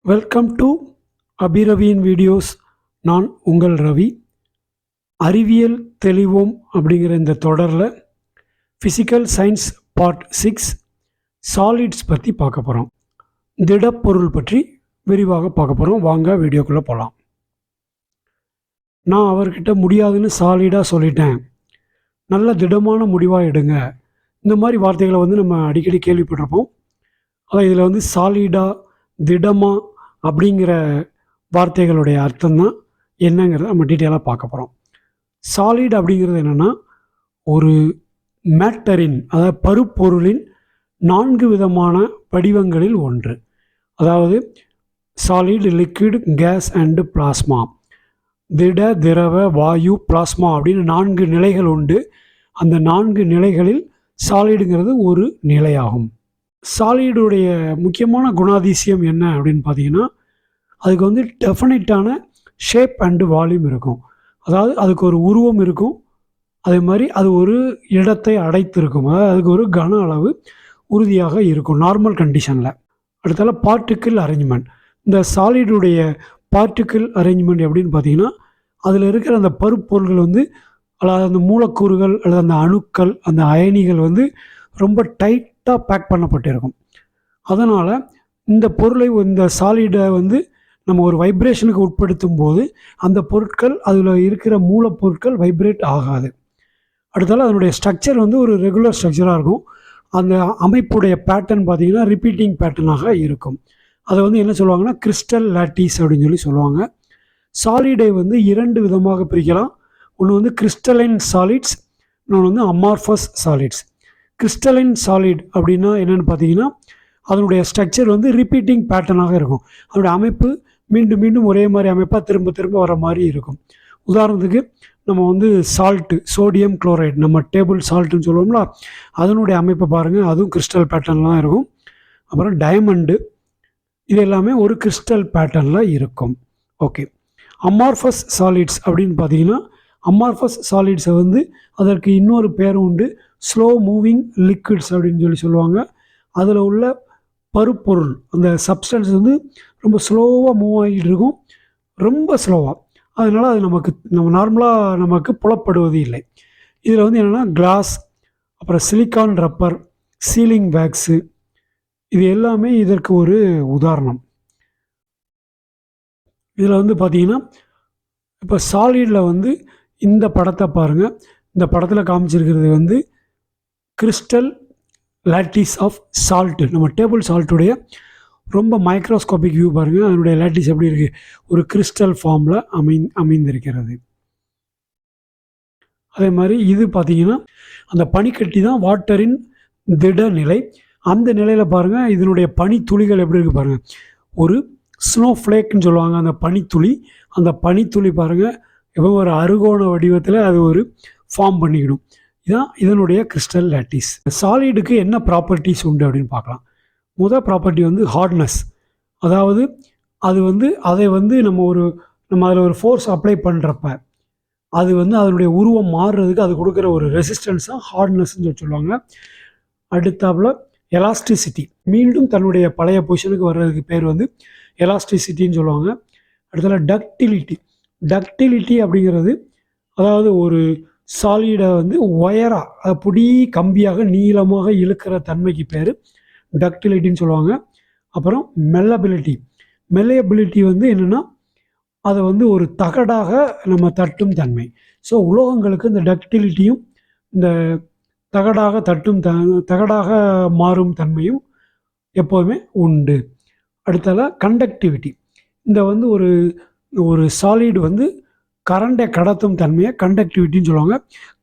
Welcome to அபிரவியின் videos. நான் உங்கள் ரவி. அறிவியல் தெளிவோம் அப்படிங்கிற இந்த தொடரில் ஃபிசிக்கல் சயின்ஸ் பார்ட் 6 சாலிட்ஸ் பற்றி பார்க்க போகிறோம். திடப்பொருள் பற்றி விரிவாக பார்க்க போகிறோம். வாங்க வீடியோக்குள்ளே போகலாம். நான் அவர்கிட்ட முடியாதுன்னு சாலிடாக சொல்லிட்டேன், நல்ல திடமான முடிவாக எடுங்க, இந்த மாதிரி வார்த்தைகளை நம்ம அடிக்கடி கேள்விப்பட்டிருப்போம். அதான் இதில் சாலிடாக திடமாக அப்படிங்கிற வார்த்தைகளுடைய அர்த்தம் தான் என்னங்கிறத நம்ம டீட்டெயிலாக பார்க்க போகிறோம். சாலிட் அப்படிங்கிறது என்னென்னா, ஒரு மேட்டரின், அதாவது பருப்பொருளின் 4 விதமான வடிவங்களில் ஒன்று. அதாவது solid, liquid, gas and plasma. திட, திரவ, வாயு, பிளாஸ்மா அப்படின்னு 4 நிலைகள் உண்டு. அந்த 4 நிலைகளில் சாலிடுங்கிறது ஒரு நிலையாகும். சாலிடுடைய முக்கியமான குணாதிசயம் என்ன அப்படின்னு பார்த்தீங்கன்னா, அதுக்கு டெஃபினட்டான ஷேப் அண்டு வால்யூம் இருக்கும். அதாவது அதுக்கு ஒரு உருவம் இருக்கும், அதே மாதிரி அது ஒரு இடத்தை அடைத்திருக்கும். அதாவது அதுக்கு ஒரு கன அளவு உறுதியாக இருக்கும் நார்மல் கண்டிஷனில். அடுத்தால பார்ட்டிக்கிள் அரேஞ்ச்மெண்ட். இந்த சாலிடுடைய பார்ட்டிக்கிள் அரேஞ்ச்மெண்ட் எப்படின்னு பார்த்தீங்கன்னா, அதில் இருக்கிற அந்த பருப்பொருள்கள் அதாவது அந்த மூலக்கூறுகள் அல்லது அந்த அணுக்கள், அந்த அயனிகள் ரொம்ப டைட்டாக பேக் பண்ணப்பட்டிருக்கும். அதனால் இந்த பொருளை, இந்த சாலிடை நம்ம ஒரு வைப்ரேஷனுக்கு உட்படுத்தும் போது அந்த பொருட்கள், அதில் இருக்கிற மூலப்பொருட்கள் வைப்ரேட் ஆகாது. அடுத்தால அதனுடைய ஸ்ட்ரக்சர் ஒரு ரெகுலர் ஸ்ட்ரக்சராக இருக்கும். அந்த அமைப்புடைய பேட்டர்ன் பார்த்திங்கன்னா ரிப்பீட்டிங் பேட்டர்னாக இருக்கும். அதை என்ன சொல்லுவாங்கன்னா கிறிஸ்டல் லாட்டிஸ் அப்படின்னு சொல்லுவாங்க. சாலிடை 2 விதமாக பிரிக்கலாம். ஒன்று கிறிஸ்டலைன் சாலிட்ஸ், இன்னொன்று அமார்ஃபஸ் சாலிட்ஸ். கிறிஸ்டலைன் சாலிட் அப்படின்னா என்னென்னு பார்த்தீங்கன்னா, அதனுடைய ஸ்ட்ரக்சர் ரிப்பீட்டிங் பேட்டர்னாக இருக்கும். அதனுடைய அமைப்பு மீண்டும் மீண்டும் ஒரே மாதிரி அமைப்பாக திரும்ப திரும்ப வர மாதிரி இருக்கும். உதாரணத்துக்கு நம்ம சால்ட்டு, சோடியம் குளோரைடு, நம்ம டேபிள் சால்ட்டுன்னு சொல்லுவோம்ல, அதனுடைய அமைப்பை பாருங்கள், அதுவும் கிறிஸ்டல் பேட்டர்னில் தான் இருக்கும். அப்புறம் டயமண்டு, இது எல்லாமே ஒரு கிறிஸ்டல் பேட்டர்னில் இருக்கும். ஓகே, அமார்ஃபஸ் சாலிட்ஸ் அப்படின்னு பார்த்தீங்கன்னா, அமார்ஃபஸ் சாலிட்ஸை அதற்கு இன்னொரு பேரும் உண்டு, ஸ்லோ மூவிங் லிக்விட்ஸ் அப்படின்னு சொல்லுவாங்க. அதில் உள்ள பருப்பொருள், அந்த சப்ஸ்டன்ஸ் ரொம்ப ஸ்லோவாக மூவ் ஆகிட்டு இருக்கும், ரொம்ப ஸ்லோவாக. அதனால் அது நம்ம நார்மலாக நமக்கு புலப்படுவது இல்லை. இதில் என்னென்னா கிளாஸ், அப்புறம் சிலிக்கான் ரப்பர், சீலிங் வேக்ஸு, இது எல்லாமே இதற்கு ஒரு உதாரணம். இதில் பார்த்தீங்கன்னா, இப்போ சாலிடில் இந்த படத்தை பாருங்கள். இந்த படத்தில் காமிச்சிருக்கிறது கிறிஸ்டல் லாட்டிஸ் ஆஃப் சால்ட்டு. நம்ம டேபிள் சால்ட்டுடைய ரொம்ப மைக்ரோஸ்கோபிக் வியூ பாருங்கள். அதனுடைய லாட்டிஸ் எப்படி இருக்குது, ஒரு கிறிஸ்டல் ஃபார்மில் அமைந்திருக்கிறது. அதே மாதிரி இது பார்த்திங்கன்னா, அந்த பனிக்கட்டி தான் வாட்டரின் திட நிலை. அந்த நிலையில் பாருங்கள், இதனுடைய பனித்துளிகள் எப்படி இருக்குது பாருங்கள். ஒரு ஸ்னோ ஃப்ளேக்குன்னு சொல்லுவாங்க அந்த பனித்துளி. அந்த பனித்துளி பாருங்கள், எப்போ ஒரு அறுகோண வடிவத்தில் அது ஒரு ஃபார்ம் பண்ணிக்கிடும். இதுதான் இதனுடைய கிறிஸ்டல் லாட்டிஸ். சாலிடுக்கு என்ன ப்ராப்பர்ட்டிஸ் உண்டு அப்படின்னு பார்க்கலாம். முதல் ப்ராப்பர்ட்டி ஹார்ட்னஸ். அதாவது அது அதை நம்ம அதில் ஒரு ஃபோர்ஸ் அப்ளை பண்ணுறப்ப அது அதனுடைய உருவம் மாறுறதுக்கு அது கொடுக்குற ஒரு ரெசிஸ்டன்ஸ் தான் ஹார்ட்னஸ்ன்னு சொல்லுவாங்க. அடுத்தாப்புல எலாஸ்டிசிட்டி, மீண்டும் தன்னுடைய பழைய பொசிஷனுக்கு வர்றதுக்கு பேர் எலாஸ்டிசிட்டின்னு சொல்லுவாங்க. அடுத்தால டக்டிலிட்டி அப்படிங்கிறது, அதாவது ஒரு சாலிடை ஒயராக, பொடி கம்பியாக நீளமாக இழுக்கிற தன்மைக்கு பேர் டக்டிலிட்டின்னு சொல்லுவாங்க. அப்புறம் மெல்லையபிலிட்டி என்னென்னா, அதை ஒரு தகடாக நம்ம தட்டும் தன்மை. ஸோ உலோகங்களுக்கு இந்த டக்டிலிட்டியும் இந்த தகடாக மாறும் தன்மையும் எப்போதுமே உண்டு. அடுத்தால கண்டக்டிவிட்டி. இந்த ஒரு சாலிடு கரண்டை கடத்தும் தன்மையை கண்டக்டிவிட்டின்னு சொல்லுவாங்க.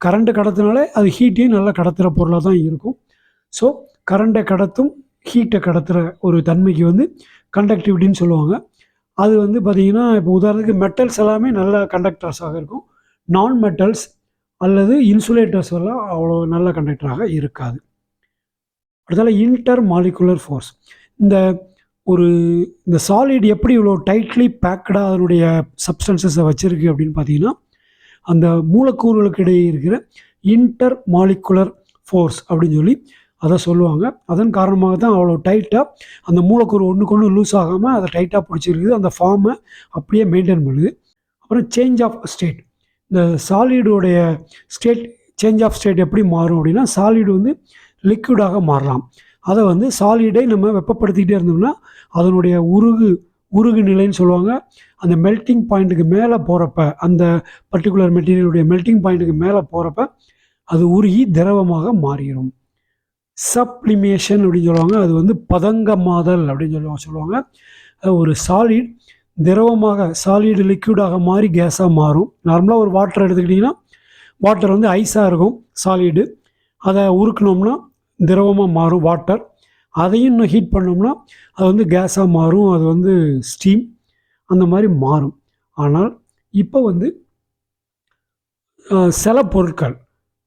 கரண்ட்டை கடத்தினாலே அது ஹீட்டையும் நல்லா கடத்துகிற பொருளாக தான் இருக்கும். ஸோ கரண்டை கடத்தும், ஹீட்டை கடத்துகிற ஒரு தன்மைக்கு கண்டக்டிவிட்டின்னு சொல்லுவாங்க. அது பார்த்திங்கன்னா, இப்போ உதாரணத்துக்கு மெட்டல்ஸ் எல்லாமே நல்ல கண்டக்டர்ஸாக இருக்கும். நான் மெட்டல்ஸ் அல்லது இன்சுலேட்டர்ஸ் எல்லாம் அவ்வளோ நல்ல கண்டக்டராக இருக்காது. அடுத்தால இன்டர் மாலிகுலர் ஃபோர்ஸ். இந்த சாலிட் எப்படி இவ்வளோ டைட்லி பேக்கடாக அதனுடைய சப்ஸ்டன்சஸை வச்சுருக்கு அப்படின்னு பார்த்தீங்கன்னா, அந்த மூலக்கூறுகளுக்கு இடையே இருக்கிற இன்டர் மாலிகுலர் ஃபோர்ஸ் அப்படின்னு சொல்லி அதை சொல்லுவாங்க. அதன் காரணமாக தான் அவ்வளோ டைட்டாக அந்த மூலக்கூறு ஒன்றுக்கு ஒன்று லூஸ் ஆகாமல் அதை டைட்டாக பிடிச்சிருக்குது. அந்த ஃபார்மை அப்படியே மெயின்டைன் பண்ணுது. அப்புறம் சேஞ்ச் ஆஃப் ஸ்டேட். இந்த சாலிடுடைய ஸ்டேட் சேஞ்ச் ஆஃப் ஸ்டேட் எப்படி மாறும் அப்படின்னா, சாலிடு வந்து லிக்விடாக மாறலாம். அதை வந்து சாலிடை நம்ம வெப்பப்படுத்திக்கிட்டே இருந்தோம்னா அதனுடைய உருகு நிலைன்னு சொல்லுவாங்க. அந்த மெல்ட்டிங் பாயிண்ட்டுக்கு மேலே போகிறப்ப, அந்த பர்டிகுலர் மெட்டீரியலுடைய மெல்ட்டிங் பாயிண்ட்டுக்கு மேலே போகிறப்ப அது உருகி திரவமாக மாறிடும். சப்ளிமேஷன் அப்படின்னு சொல்லுவாங்க. அது வந்து பதங்கமாதல் அப்படின்னு சொல்லுவாங்க. ஒரு சாலிட் திரவமாக சாலிடு லிக்விடாக மாறி கேஸாக மாறும். நார்மலாக ஒரு வாட்டர் எடுத்துக்கிட்டிங்கன்னா, வாட்டர் வந்து ஐஸாக இருக்கும் சாலிடு. அதை உருக்குனோம்னா திரவமாக மாறும் வாட்டர். அதையும் இன்னும் ஹீட் பண்ணோம்னா அது வந்து கேஸாக மாறும். அது வந்து ஸ்டீம் அந்த மாதிரி மாறும். ஆனால் இப்போ வந்து சில பொருட்கள்,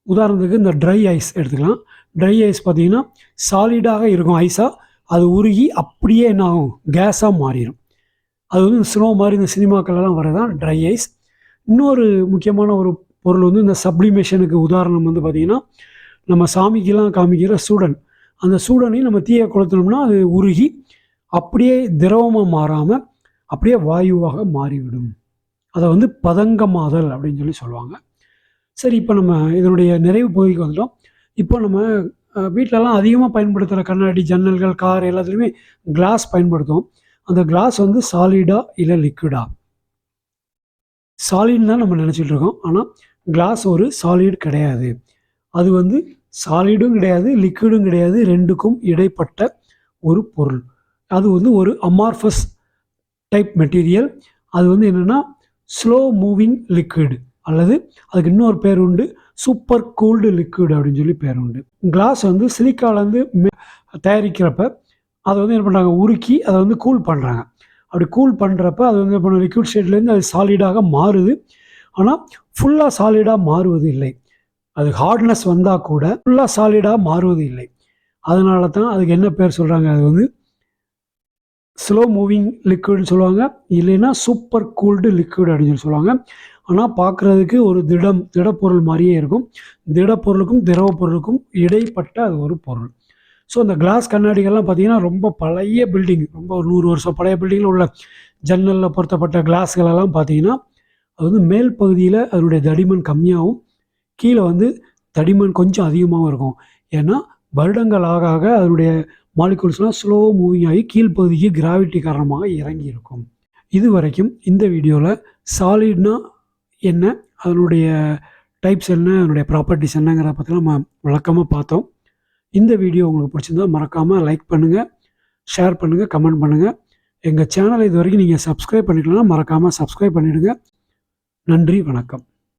உதாரணத்துக்கு இந்த ட்ரை ஐஸ் எடுத்துக்கலாம். ட்ரை ஐஸ் பார்த்திங்கன்னா சாலிடாக இருக்கும் ஐஸாக, அது உருகி அப்படியே என்ன ஆகும், கேஸாக மாறிடும். அது வந்து ஸ்னோ மாதிரி இந்த சினிமாக்கள்லாம் வரதான் ட்ரை ஐஸ். இன்னொரு முக்கியமான ஒரு பொருள் வந்து இந்த சப்ளிமேஷனுக்கு உதாரணம் வந்து பார்த்திங்கன்னா, நம்ம சாமிக்கெல்லாம் காமிக்கிற சூடன். அந்த சூடனையும் நம்ம தீயை கொளுத்தினோம்னா அது உருகி அப்படியே திரவமாக மாறாமல் அப்படியே வாயுவாக மாறிவிடும். அதை வந்து பதங்கமாதல் அப்படின்னு சொல்லுவாங்க. சரி, இப்போ நம்ம இதனுடைய நிறைவு பகுதிக்கு வந்துட்டோம். இப்போ நம்ம வீட்டிலலாம் அதிகமாக பயன்படுத்துகிற கண்ணாடி, ஜன்னல்கள், கார் எல்லாத்துலேயுமே கிளாஸ் பயன்படுத்துவோம். அந்த கிளாஸ் வந்து சாலிடா இல்லை லிக்விடா? சாலிட்னு தான் நம்ம நினச்சிட்டு இருக்கோம். ஆனால் கிளாஸ் ஒரு சாலிட் கிடையாது. அது வந்து சாலிடும் கிடையாது, லிக்விடும் கிடையாது, ரெண்டுக்கும் இடைப்பட்ட ஒரு பொருள். அது வந்து ஒரு அமார்ஃபஸ் டைப் மெட்டீரியல். அது வந்து என்னென்னா ஸ்லோ மூவிங் லிக்விட், அல்லது அதுக்கு இன்னொரு பேர் உண்டு, சூப்பர் கூல்டு லிக்விட் அப்படின்னு சொல்லி பேர் உண்டு. கிளாஸ் வந்து சிலிக்காலேருந்து தயாரிக்கிறப்ப அதை வந்து என்ன பண்ணுறாங்க, உருக்கி அதை வந்து கூல் பண்ணுறாங்க. அப்படி கூல் பண்ணுறப்ப அது வந்து இப்போ லிக்விட் ஸ்டேட்லேருந்து அது சாலிடாக மாறுது. ஆனால் ஃபுல்லாக சாலிடாக மாறுவது இல்லை. அது ஹார்ட்னஸ் வந்தால் கூட ஃபுல்லாக சாலிடாக மாறுவது இல்லை. அதனால தான் அதுக்கு என்ன பேர் சொல்கிறாங்க, அது வந்து ஸ்லோ மூவிங் லிக்விட்னு சொல்லுவாங்க, இல்லைன்னா சூப்பர் கூல்டு லிக்விட் அப்படின்னு சொல்லுவாங்க. ஆனால் பார்க்குறதுக்கு ஒரு திடப்பொருள் மாதிரியே இருக்கும். திடப்பொருளுக்கும் திரவ பொருளுக்கும் இடைப்பட்ட அது ஒரு பொருள். ஸோ அந்த கிளாஸ் கண்ணாடிகள்லாம் பார்த்திங்கன்னா ரொம்ப பழைய பில்டிங், ரொம்ப ஒரு 100 வருஷம் பழைய பில்டிங்கில் உள்ள ஜன்னலில் பொருத்தப்பட்ட கிளாஸ்களெல்லாம் பார்த்திங்கன்னா அது வந்து மேல் பகுதியில் அதனுடைய தடிமன் கம்மியாகவும் கீழே வந்து தடிமன் கொஞ்சம் அதிகமாகவும் இருக்கும். ஏன்னா வருடங்கள் ஆக ஆக அதனுடைய மாலிகூல்ஸ்லாம் ஸ்லோ மூவிங் ஆகி கீழ்ப்பகுதிக்கு கிராவிட்டி காரணமாக இறங்கி இருக்கும். இது வரைக்கும் இந்த வீடியோவில் சாலிட்னா என்ன, அதனுடைய டைப்ஸ் என்ன, அதனுடைய ப்ராப்பர்ட்டிஸ் என்னங்கிற பற்றி நம்ம விளக்கமாக பார்த்தோம். இந்த வீடியோ உங்களுக்கு பிடிச்சிருந்தால் மறக்காமல் லைக் பண்ணுங்கள், ஷேர் பண்ணுங்கள், கமெண்ட் பண்ணுங்கள். எங்கள் சேனலை இது வரைக்கும் நீங்கள் சப்ஸ்கிரைப் பண்ணிக்கலன்னா மறக்காமல் சப்ஸ்கிரைப் பண்ணிவிடுங்க. நன்றி, வணக்கம்.